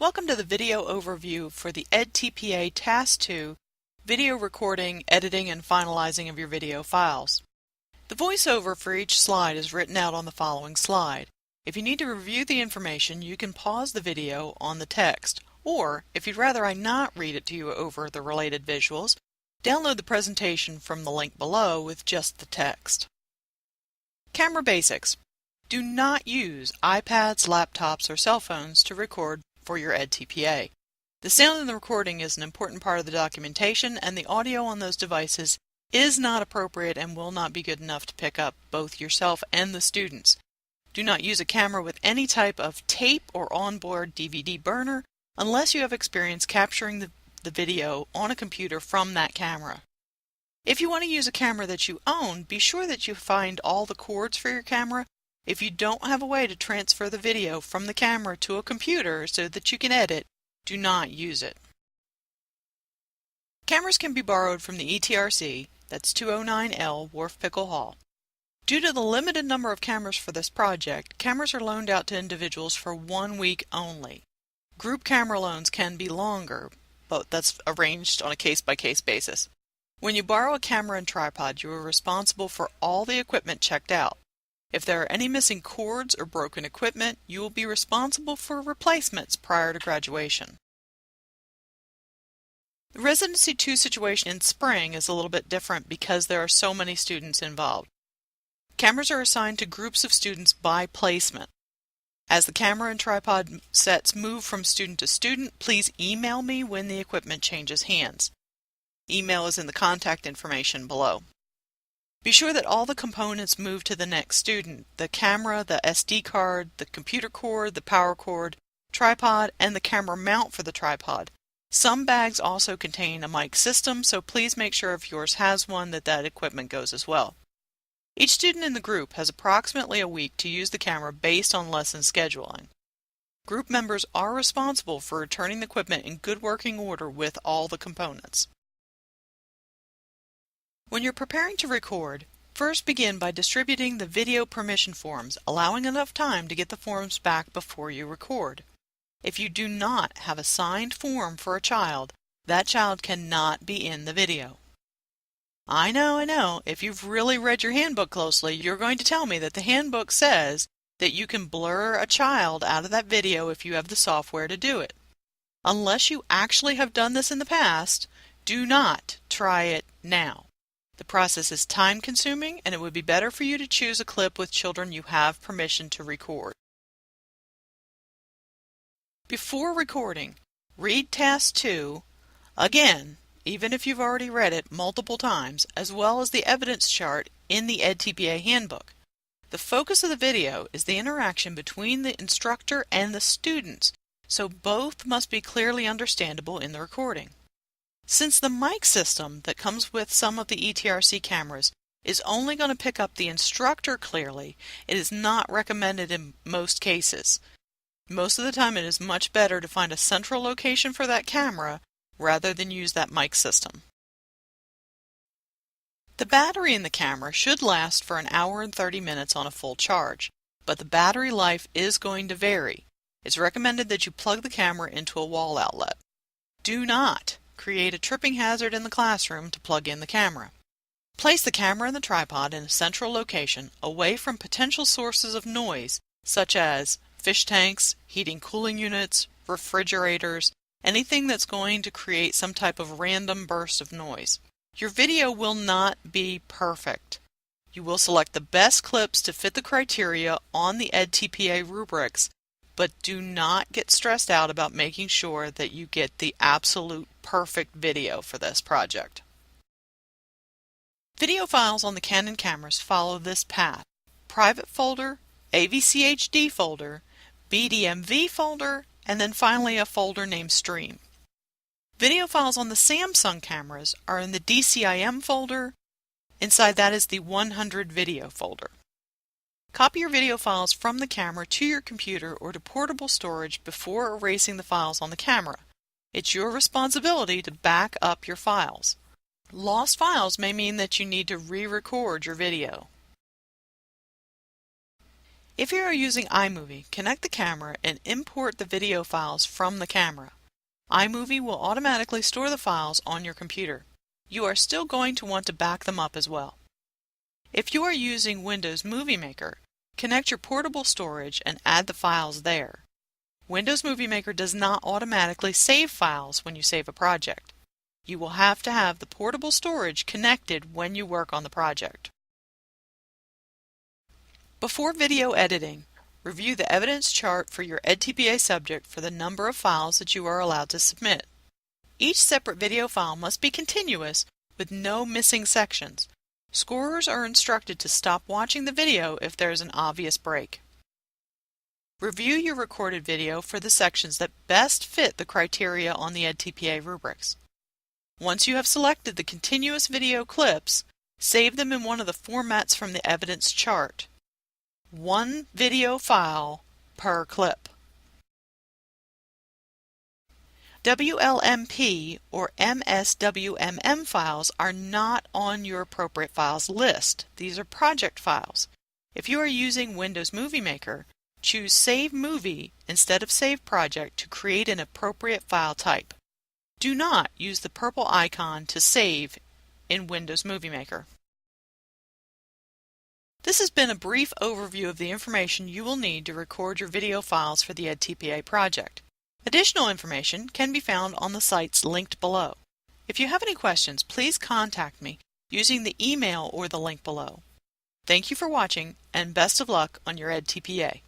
Welcome to the video overview for the EdTPA Task 2 Video Recording, Editing, and Finalizing of Your Video Files. The voiceover for each slide is written out on the following slide. If you need to review the information, you can pause the video on the text, or if you'd rather I not read it to you over the related visuals, download the presentation from the link below with just the text. Camera Basics. Do not use iPads, laptops, or cell phones to record for your EdTPA. The sound in the recording is an important part of the documentation, and the audio on those devices is not appropriate and will not be good enough to pick up both yourself and the students. Do not use a camera with any type of tape or onboard DVD burner unless you have experience capturing the video on a computer from that camera. If you want to use a camera that you own, be sure that you find all the cords for your camera. If you don't have a way to transfer the video from the camera to a computer so that you can edit, do not use it. Cameras can be borrowed from the ETRC, that's 209L Wharf Pickle Hall. Due to the limited number of cameras for this project, cameras are loaned out to individuals for 1 week only. Group camera loans can be longer, but that's arranged on a case-by-case basis. When you borrow a camera and tripod, you are responsible for all the equipment checked out. If there are any missing cords or broken equipment, you will be responsible for replacements prior to graduation. The Residency 2 situation in spring is a little bit different because there are so many students involved. Cameras are assigned to groups of students by placement. As the camera and tripod sets move from student to student, please email me when the equipment changes hands. Email is in the contact information below. Be sure that all the components move to the next student: the camera, the SD card, the computer cord, the power cord, tripod, and the camera mount for the tripod. Some bags also contain a mic system, so please make sure if yours has one that equipment goes as well. Each student in the group has approximately a week to use the camera based on lesson scheduling. Group members are responsible for returning the equipment in good working order with all the components. When you're preparing to record, first begin by distributing the video permission forms, allowing enough time to get the forms back before you record. If you do not have a signed form for a child, that child cannot be in the video. I know, if you've really read your handbook closely, you're going to tell me that the handbook says that you can blur a child out of that video if you have the software to do it. Unless you actually have done this in the past, do not try it now. The process is time-consuming, and it would be better for you to choose a clip with children you have permission to record. Before recording, read Task 2 again, even if you've already read it multiple times, as well as the evidence chart in the EdTPA handbook. The focus of the video is the interaction between the instructor and the students, so both must be clearly understandable in the recording. Since the mic system that comes with some of the ETRC cameras is only going to pick up the instructor clearly, it is not recommended in most cases. Most of the time it is much better to find a central location for that camera rather than use that mic system. The battery in the camera should last for 1 hour and 30 minutes on a full charge, but the battery life is going to vary. It's recommended that you plug the camera into a wall outlet. Do not create a tripping hazard in the classroom to plug in the camera. Place the camera and the tripod in a central location away from potential sources of noise such as fish tanks, heating cooling units, refrigerators, anything that's going to create some type of random burst of noise. Your video will not be perfect. You will select the best clips to fit the criteria on the EdTPA rubrics, but do not get stressed out about making sure that you get the absolute perfect video for this project. Video files on the Canon cameras follow this path: private folder, AVCHD folder, BDMV folder, and then finally a folder named Stream. Video files on the Samsung cameras are in the DCIM folder. Inside that is the 100 video folder. Copy your video files from the camera to your computer or to portable storage before erasing the files on the camera. It's your responsibility to back up your files. Lost files may mean that you need to re-record your video. If you are using iMovie, connect the camera and import the video files from the camera. iMovie will automatically store the files on your computer. You are still going to want to back them up as well. If you are using Windows Movie Maker, connect your portable storage and add the files there. Windows Movie Maker does not automatically save files when you save a project. You will have to have the portable storage connected when you work on the project. Before video editing, review the evidence chart for your EdTPA subject for the number of files that you are allowed to submit. Each separate video file must be continuous with no missing sections. Scorers are instructed to stop watching the video if there is an obvious break. Review your recorded video for the sections that best fit the criteria on the EdTPA rubrics. Once you have selected the continuous video clips, save them in one of the formats from the evidence chart. One video file per clip. WLMP or MSWMM files are not on your appropriate files list. These are project files. If you are using Windows Movie Maker, choose Save Movie instead of Save Project to create an appropriate file type. Do not use the purple icon to save in Windows Movie Maker. This has been a brief overview of the information you will need to record your video files for the EdTPA project. Additional information can be found on the sites linked below. If you have any questions, please contact me using the email or the link below. Thank you for watching, and best of luck on your EdTPA.